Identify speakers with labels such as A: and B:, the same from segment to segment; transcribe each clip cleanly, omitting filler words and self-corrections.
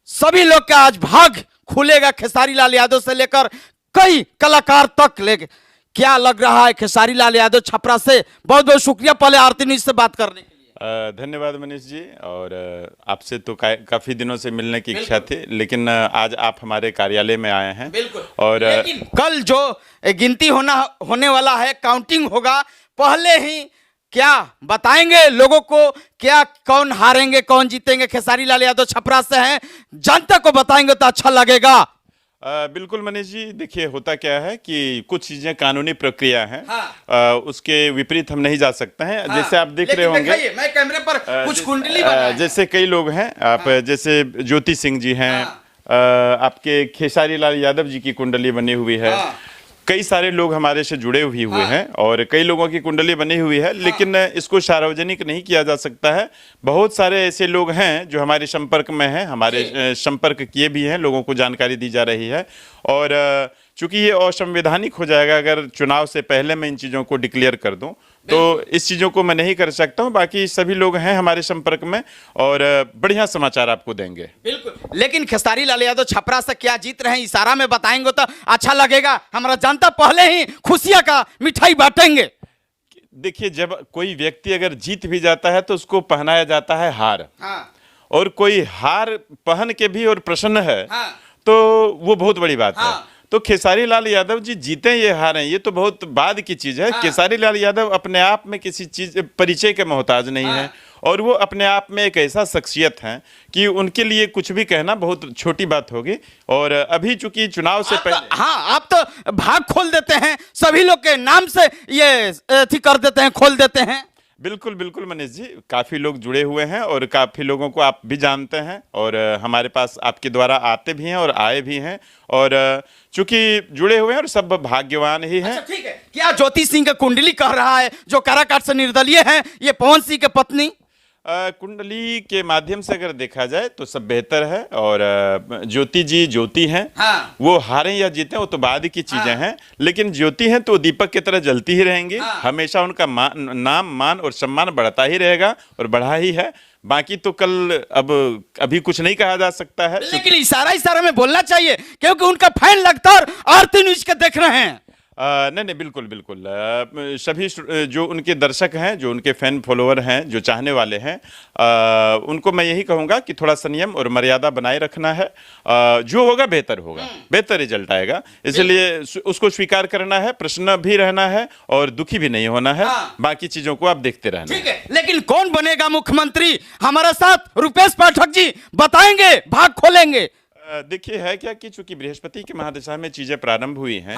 A: सभी लोग का आज भाग खुलेगा खेसारी लाल यादव से लेकर कई कलाकार तक ले। क्या लग रहा है खेसारी लाल यादव छपरा से? बहुत बहुत शुक्रिया पहले आरती न्यूज से बात करने के लिए।
B: धन्यवाद मनीष जी। और आपसे तो काफी दिनों से मिलने की इच्छा थी, लेकिन आज आप हमारे कार्यालय में आए हैं।
A: बिल्कुल।
B: और
A: लेकिन कल जो गिनती होने वाला है, काउंटिंग होगा, पहले ही क्या बताएंगे लोगों को? क्या कौन हारेंगे कौन जीतेंगे? खेसारी लाल यादव छपरा से हैं, जनता को बताएंगे तो अच्छा लगेगा।
B: बिल्कुल मनीष जी, देखिए होता क्या है कि कुछ चीजें कानूनी प्रक्रिया हैं।
A: हाँ।
B: उसके विपरीत हम नहीं जा सकते हैं। हाँ। जैसे आप देख रहे होंगे,
A: मैं कैमरे पर कुछ कुंडली
B: जैसे कई लोग हैं, आप हाँ। जैसे ज्योति सिंह जी हैं। हाँ। आपके खेसारी लाल यादव जी की कुंडली बनी हुई है। हाँ। कई सारे लोग हमारे से जुड़े हुए हुए हैं और कई लोगों की कुंडली बनी हुई है, लेकिन इसको सार्वजनिक नहीं किया जा सकता है। बहुत सारे ऐसे लोग हैं जो हमारे संपर्क में हैं, हमारे संपर्क किए भी हैं, लोगों को जानकारी दी जा रही है। और चूंकि ये असंवैधानिक हो जाएगा अगर चुनाव से पहले मैं इन चीज़ों को डिक्लेयर कर दूं, तो इस चीज़ों को मैं नहीं कर सकता हूं। बाकी सभी लोग हैं हमारे संपर्क में और बढ़िया समाचार आपको देंगे।
A: बिल्कुल। लेकिन खेसारी लाल यादव छपरा से क्या जीत रहे हैं, इशारा में बताएंगे तो अच्छा लगेगा। हमारा जनता पहले ही खुशियां का मिठाई बांटेंगे।
B: देखिए, जब कोई व्यक्ति अगर जीत भी जाता है तो उसको पहनाया जाता है हार।
A: हाँ।
B: और कोई हार पहन के भी और प्रसन्न है। हाँ। तो वो बहुत बड़ी बात है। तो खेसारी लाल यादव जी जीते ये हारें ये तो बहुत बाद की चीज है। खेसारी लाल यादव अपने आप में किसी चीज परिचय के मोहताज नहीं है और वो अपने आप में एक ऐसा शख्सियत है कि उनके लिए कुछ भी कहना बहुत छोटी बात होगी। और अभी चूंकि चुनाव से पहले
A: हाँ, आप तो भाग खोल देते हैं, सभी लोग के नाम से ये कर देते हैं, खोल देते हैं।
B: बिल्कुल बिल्कुल मनीष जी, काफ़ी लोग जुड़े हुए हैं और काफ़ी लोगों को आप भी जानते हैं और हमारे पास आपके द्वारा आते भी हैं और आए भी हैं और चूंकि जुड़े हुए हैं और सब भाग्यवान ही हैं।
A: अच्छा, ठीक है। क्या ज्योति सिंह का कुंडली कह रहा है जो काराकाट से निर्दलीय हैं, ये पवन सिंह के पत्नी?
B: कुंडली के माध्यम से अगर देखा जाए तो सब बेहतर है और ज्योति जी ज्योति हैं। हाँ। वो हारें या जीतें वो तो बाद की चीजें हैं, लेकिन ज्योति हैं तो दीपक की तरह जलती ही रहेंगी। हमेशा उनका नाम मान और सम्मान बढ़ता ही रहेगा और बढ़ा ही है। बाकी तो कल अभी कुछ नहीं कहा जा सकता है,
A: लेकिन इशारा में बोलना चाहिए क्योंकि उनका फैन लगातार आरती न्यूज के देख रहे हैं।
B: नहीं बिल्कुल बिल्कुल, सभी जो उनके दर्शक हैं, जो उनके फैन फॉलोअर हैं, जो चाहने वाले हैं, उनको मैं यही कहूँगा कि थोड़ा संयम और मर्यादा बनाए रखना है। जो होगा बेहतर होगा, बेहतर रिजल्ट आएगा, इसलिए उसको स्वीकार करना है, प्रसन्न भी रहना है और दुखी भी नहीं होना है। बाकी चीज़ों को आप देखते रहना।
A: ठीक है, लेकिन कौन बनेगा मुख्यमंत्री? हमारे साथ रुपेश पाठक जी बताएंगे, भाग खोलेंगे।
B: देखिए है क्या कि चूंकि बृहस्पति की महादशा में चीजें प्रारंभ हुई हैं,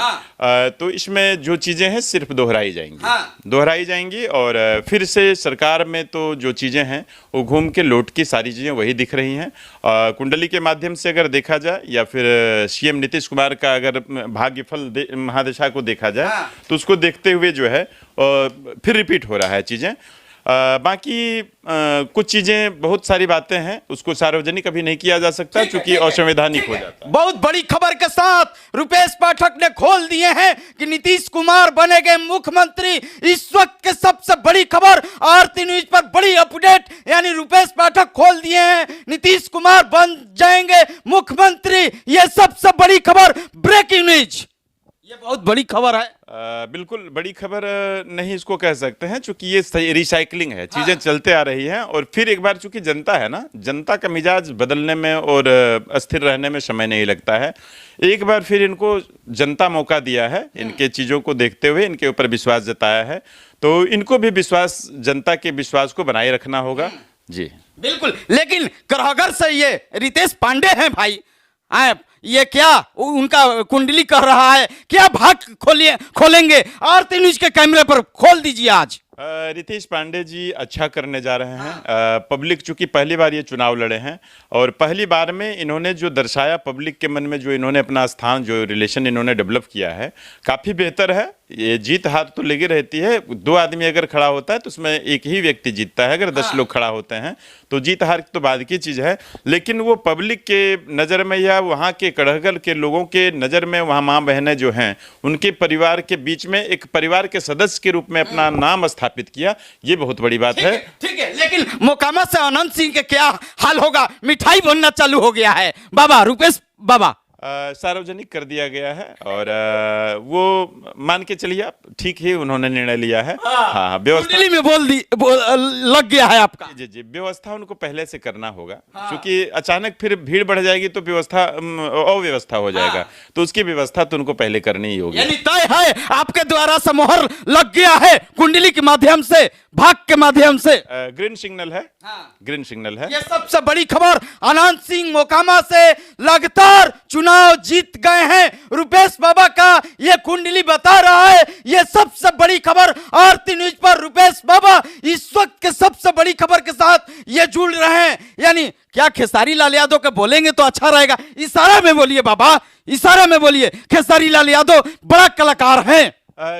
B: तो इसमें जो चीजें हैं सिर्फ दोहराई जाएंगी। दोहराई जाएंगी और फिर से सरकार में तो जो चीजें हैं वो घूम के लौट की सारी चीजें वही दिख रही हैं। कुंडली के माध्यम से अगर देखा जाए या फिर सीएम नीतीश कुमार का अगर भाग्यफल महादशा को देखा जाए तो उसको देखते हुए जो है फिर रिपीट हो रहा है चीजें। बाकी कुछ चीजें, बहुत सारी बातें हैं, उसको सार्वजनिक अभी नहीं किया जा सकता क्योंकि असंवैधानिक हो जाता है।
A: बहुत बड़ी खबर के साथ रुपेश पाठक ने खोल दिए हैं कि नीतीश कुमार बनेंगे मुख्यमंत्री। इस वक्त के सबसे बड़ी खबर आरती न्यूज पर बड़ी अपडेट, यानी रुपेश पाठक खोल दिए हैं नीतीश कुमार बन जाएंगे मुख्यमंत्री। यह सबसे बड़ी खबर, ब्रेकिंग न्यूज, ये बहुत बड़ी खबर है।
B: बिल्कुल बड़ी खबर नहीं इसको कह सकते हैं क्योंकि ये रिसाइकलिंग है, चीजें चलते आ रही हैं और फिर एक बार चूंकि जनता है ना, जनता का मिजाज बदलने में और अस्थिर रहने में समय नहीं लगता है। एक बार फिर इनको जनता मौका दिया है, इनके चीजों को देखते हुए इनके ऊपर विश्वास जताया है, तो इनको भी विश्वास, जनता के विश्वास को बनाए रखना होगा। जी
A: बिल्कुल। लेकिन कराहगढ़ से ये रितेश पांडे हैं भाई, ये क्या उनका कुंडली कर रहा है? क्या भाग खोलेंगे? आरती न्यूज के कैमरे पर खोल दीजिए आज।
B: रितेश पांडे जी अच्छा करने जा रहे हैं। पब्लिक चूंकि पहली बार ये चुनाव लड़े हैं और पहली बार में इन्होंने जो दर्शाया पब्लिक के मन में, जो इन्होंने अपना स्थान, जो रिलेशन इन्होंने डेवलप किया है, काफ़ी बेहतर है। ये जीत हार तो लगी रहती है, 2 आदमी अगर खड़ा होता है तो उसमें एक ही व्यक्ति जीतता है, अगर 10 लोग खड़ा होते हैं तो जीत हार तो बाद की चीज़ है। लेकिन वो पब्लिक के नज़र में या वहाँ के कड़हगल के लोगों के नज़र में, वहाँ माँ बहनें जो हैं उनके परिवार के बीच में एक परिवार के सदस्य के रूप में अपना नाम स्थापित स्थापित किया, ये बहुत बड़ी बात है।
A: ठीक है, लेकिन मोकामा से अनंत सिंह के क्या हाल होगा? मिठाई बनना चालू हो गया है बाबा, रुपेश बाबा।
B: सार्वजनिक कर दिया गया है और वो मान के चलिए आप, ठीक ही उन्होंने निर्णय लिया है। हाँ, व्यवस्था
A: कुंडली में लग गया है आपका।
B: जी जी, व्यवस्था उनको पहले से करना होगा, क्योंकि अचानक फिर भीड़ बढ़ जाएगी तो व्यवस्था अव्यवस्था हो जाएगा, तो उसकी व्यवस्था तो उनको पहले करनी ही होगी।
A: यानी तय है, आपके द्वारा से मोहर लग गया है कुंडली के माध्यम से, भाग के माध्यम से।
B: ग्रीन सिग्नल है, ग्रीन सिग्नल है।
A: ये सबसे बड़ी खबर, अनंत सिंह मोकामा से लगातार चुनाव जीत गए हैं, रुपेश बाबा का ये कुंडली बता रहा है। ये सबसे बड़ी खबर आरती न्यूज पर रुपेश बाबा इस वक्त के सबसे बड़ी खबर के साथ ये जुड़ रहे हैं। यानी क्या खेसारी लाल यादव के बोलेंगे तो अच्छा रहेगा? इशारा में बोलिए बाबा, इशारा में बोलिए। खेसारी लाल यादव बड़ा कलाकार हैं।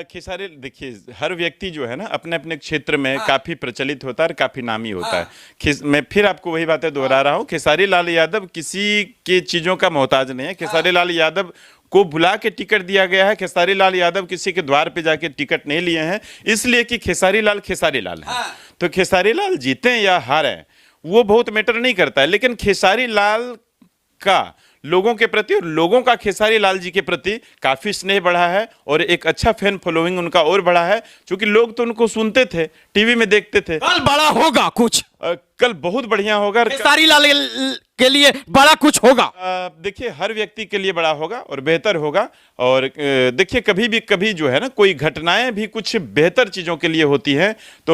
B: खेसारी, देखिए हर व्यक्ति जो है ना अपने अपने क्षेत्र में काफी प्रचलित होता है और काफी नामी होता है। मैं फिर आपको वही बातें दोहरा रहा हूँ, खेसारी लाल यादव किसी की चीजों का मोहताज नहीं है। खेसारी लाल यादव को बुला के टिकट दिया गया है। खेसारी लाल यादव किसी के द्वार पे जाके टिकट नहीं लिए हैं, इसलिए कि खेसारी लाल है। तो खेसारी लाल जीते या हारे वो बहुत मैटर नहीं करता है, लेकिन खेसारी लाल का लोगों के प्रति और लोगों का खेसारी लाल जी के प्रति काफी स्नेह बढ़ा है और एक अच्छा फैन फॉलोइंग उनका और बढ़ा है, क्योंकि लोग तो उनको सुनते थे, टीवी में देखते थे।
A: कल बड़ा होगा कुछ,
B: कल बहुत बढ़िया होगा,
A: खेसारी लाल के लिए बड़ा कुछ होगा।
B: देखिए हर व्यक्ति के लिए बड़ा होगा और बेहतर होगा। और देखिए कभी जो है ना कोई घटनाएं भी कुछ बेहतर चीजों के लिए होती हैं, तो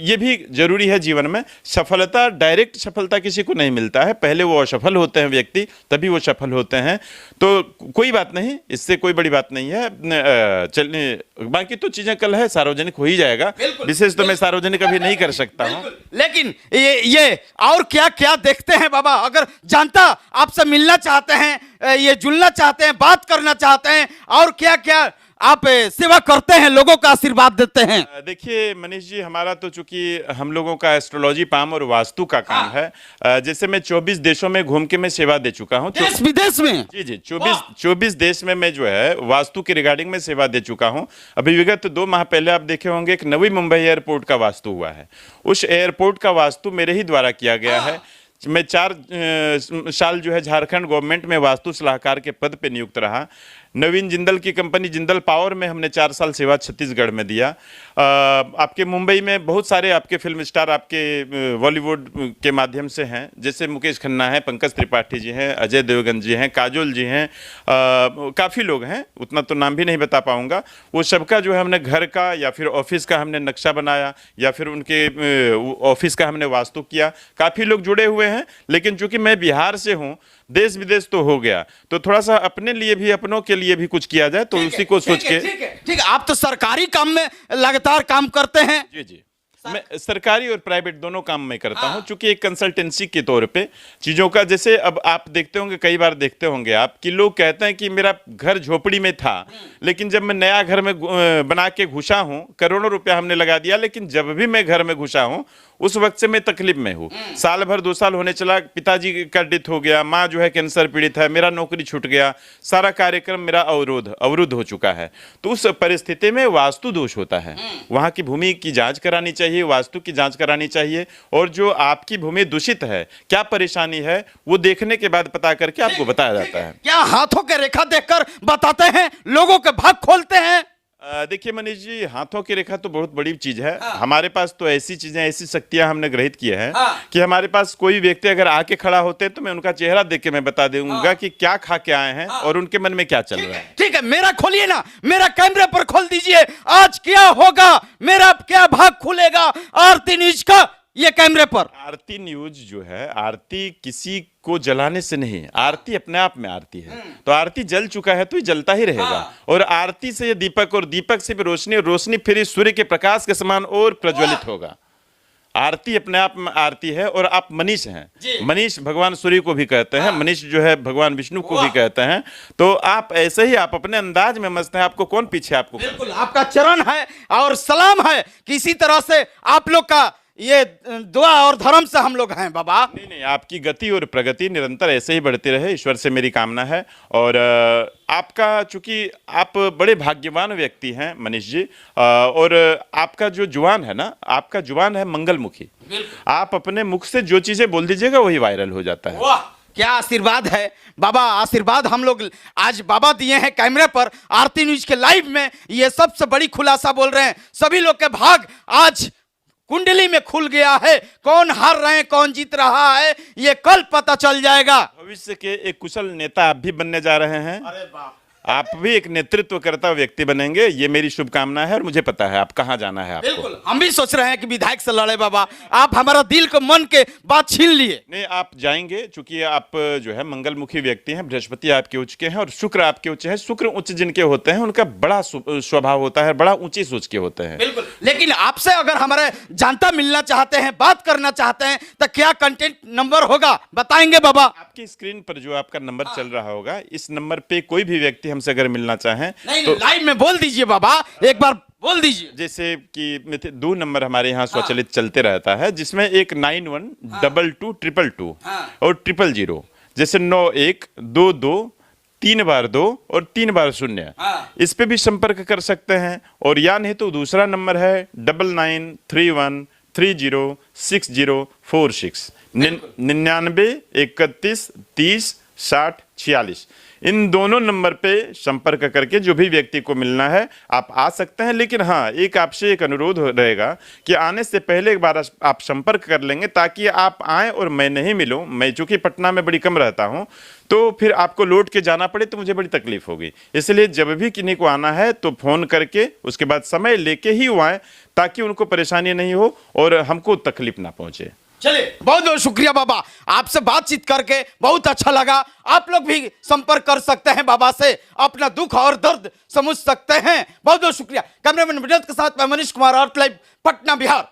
B: ये भी जरूरी है जीवन में। सफलता, डायरेक्ट सफलता किसी को नहीं मिलता है, पहले वो असफल होते हैं व्यक्ति, तभी वो सफल होते हैं। तो कोई बात नहीं, इससे कोई बड़ी बात नहीं है। चलने बाकी तो चीजें कल है, सार्वजनिक हो ही जाएगा। विशेष तो मैं सार्वजनिक अभी नहीं कर सकता हूँ।
A: लेकिन ये और क्या क्या देखते हैं बाबा? अगर जनता आपसे मिलना चाहते हैं, ये जुड़ना चाहते हैं, बात करना चाहते हैं, और क्या क्या आप सेवा करते हैं, लोगों का आशीर्वाद देते हैं?
B: देखिए मनीष जी, हमारा तो चूंकि हम लोगों का एस्ट्रोलॉजी, पाम और वास्तु का काम है। जैसे मैं 24 देशों में घूम के मैं सेवा दे चुका हूँ,
A: देश विदेश में।
B: जी जी, 24 देश में मैं जो है वास्तु के रिगार्डिंग में सेवा दे चुका हूँ। अभी विगत 2 माह पहले आप देखे होंगे एक नवी मुंबई एयरपोर्ट का वास्तु हुआ है। उस एयरपोर्ट का वास्तु मेरे ही द्वारा किया गया है। मैं 4 साल जो है झारखंड गवर्नमेंट में वास्तु सलाहकार के पद पे नियुक्त रहा। नवीन जिंदल की कंपनी जिंदल पावर में हमने 4 साल सेवा छत्तीसगढ़ में दिया। आपके मुंबई में बहुत सारे आपके फिल्म स्टार आपके बॉलीवुड के माध्यम से हैं, जैसे मुकेश खन्ना है, पंकज त्रिपाठी जी हैं, अजय देवगन जी हैं, काजोल जी हैं, काफ़ी लोग हैं, उतना तो नाम भी नहीं बता पाऊंगा। वो सबका जो है हमने घर का या फिर ऑफिस का हमने नक्शा बनाया या फिर उनके ऑफिस का हमने वास्तु किया। काफ़ी लोग जुड़े हुए हैं, लेकिन चूंकि मैं बिहार से हूँ, देश विदेश तो हो गया, तो थोड़ा सा अपने लिए भी, अपनों के लिए भी कुछ किया जाए, तो उसी को सोच के।
A: ठीक है, आप तो सरकारी काम में लगातार काम करते हैं।
B: जी जी, मैं सरकारी और प्राइवेट दोनों काम में करता हूं, चूंकि एक कंसल्टेंसी के तौर पे चीजों का, जैसे अब आप देखते होंगे, कई बार देखते होंगे आप कि लोग कहते हैं कि मेरा घर झोपड़ी में था, लेकिन जब मैं नया घर में बना के घुसा हूं, करोड़ों रुपया हमने लगा दिया, लेकिन जब भी मैं घर में घुसा हूं उस वक्त से मैं तकलीफ में हूँ। साल भर 2 साल होने चला, पिताजी का डेथ हो गया, माँ जो है कैंसर पीड़ित है, मेरा नौकरी छूट गया, सारा कार्यक्रम मेरा अवरुद्ध हो चुका है। तो उस परिस्थिति में वास्तु दोष होता है। वहाँ की भूमि की जांच करानी चाहिए, वास्तु की जांच करानी चाहिए, और जो आपकी भूमि दूषित है, क्या परेशानी है, वो देखने के बाद पता करके आपको बताया जाता है।
A: क्या हाथों के रेखा देखकर बताते हैं, लोगों के भाग खोलते हैं?
B: देखिए मनीष जी, हाथों की रेखा तो बहुत बड़ी चीज है। हमारे पास तो ऐसी चीजें, ऐसी शक्तियां हमने ग्रहित की है कि हमारे पास कोई व्यक्ति अगर आके खड़ा होते हैं तो मैं उनका चेहरा देख के मैं बता दूंगा कि क्या खा के आए हैं और उनके मन में क्या चल रहा है।
A: ठीक है, मेरा खोलिए ना, मेरा कैमरे पर खोल दीजिए। आज क्या होगा, मेरा क्या भाग खुलेगा आरती न्यूज का ये कैमरे पर?
B: आरती न्यूज जो है, आरती किसी को जलाने से नहीं, आरती अपने आप में आरती है। तो आरती जल चुका है तो ये जलता ही रहेगा। और आरती से ये दीपक, और दीपक से भी रोशनी, और रोशनी फिर इस सूर्य के प्रकाश के समान और प्रज्वलित होगा। आरती अपने आप में आरती है। और आप मनीष हैं, मनीष भगवान सूर्य को भी कहते हैं, मनीष जो है भगवान विष्णु को भी कहते हैं। तो आप ऐसे ही, आप अपने अंदाज में मस्त हैं, आपको कौन पीछे आपको।
A: बिल्कुल, आपका चरण है और सलाम है, किसी तरह से आप लोग का ये दुआ और धर्म से हम लोग हैं बाबा।
B: नहीं नहीं, आपकी गति और प्रगति निरंतर ऐसे ही बढ़ती रहे, ईश्वर से मेरी कामना है। और आपका, चूंकि आप बड़े भाग्यवान व्यक्ति हैं मनीष जी, और आपका जो जुबान है ना, आपका जुबान है मंगलमुखी। आप अपने मुख से जो चीजें बोल दीजिएगा वही वायरल हो जाता है।
A: वाह, क्या आशीर्वाद है बाबा। आशीर्वाद हम लोग आज बाबा दिए हैं कैमरे पर, आरती न्यूज के लाइव में। ये सबसे बड़ी खुलासा बोल रहे हैं, सभी लोग के भाग आज कुंडली में खुल गया है। कौन हार रहे हैं, कौन जीत रहा है, ये कल पता चल जाएगा।
B: भविष्य के एक कुशल नेता आप भी बनने जा रहे हैं।
A: अरे बाप,
B: आप भी एक नेतृत्व करता व्यक्ति बनेंगे, ये मेरी शुभकामना है। और मुझे पता है आप कहाँ जाना है आपको।
A: बिल्कुल, हम भी सोच रहे हैं कि विधायक से लड़े बाबा। आप हमारा दिल को, मन के बात छीन लिए।
B: नहीं, आप जाएंगे, चूंकि आप जो है मंगलमुखी व्यक्ति हैं। बृहस्पति आपके उच्च के हैं और शुक्र आपके उच्च है। शुक्र उच्च जिनके होते हैं उनका बड़ा स्वभाव होता है, बड़ा ऊंची सोच के होते हैं।
A: बिल्कुल, लेकिन आपसे अगर हमारे जनता मिलना चाहते हैं, बात करना चाहते हैं, तो क्या कंटेंट नंबर होगा, बताएंगे बाबा?
B: आपकी स्क्रीन पर जो आपका नंबर चल रहा होगा, इस नंबर पे कोई भी व्यक्ति हमसे अगर मिलना चाहे
A: नहीं,
B: तो
A: लाइव में बोल दीजिए बाबा, एक बार बोल दीजिए।
B: जैसे कि 2 नंबर हमारे यहाँ स्वचालित चलते रहता है, जिसमें एक 912222 और 000, जैसे 9122 3 बार 2 और 3 बार 0, इस पे भी संपर्क कर सकते हैं। और या नहीं तो दूसरा नंबर है 9931306046 99 31 30 60 46। इन दोनों नंबर पे संपर्क करके जो भी व्यक्ति को मिलना है आप आ सकते हैं। लेकिन हाँ, एक आपसे एक अनुरोध रहेगा कि आने से पहले एक बार आप संपर्क कर लेंगे, ताकि आप आएँ और मैं नहीं मिलूं। मैं चूंकि पटना में बड़ी कम रहता हूं, तो फिर आपको लौट के जाना पड़े तो मुझे बड़ी तकलीफ होगी। इसलिए जब भी किन्हीं को आना है तो फोन करके उसके बाद समय लेके ही वो आए, ताकि उनको परेशानी नहीं हो और हमको तकलीफ ना पहुंचे।
A: चलिए, बहुत बहुत शुक्रिया बाबा, आपसे बातचीत करके बहुत अच्छा लगा। आप लोग भी संपर्क कर सकते हैं बाबा से, अपना दुख और दर्द समझ सकते हैं। बहुत बहुत शुक्रिया। कैमरामैन विनोद के साथ मैं मनीष कुमार, आर्ट लाइव, पटना, बिहार।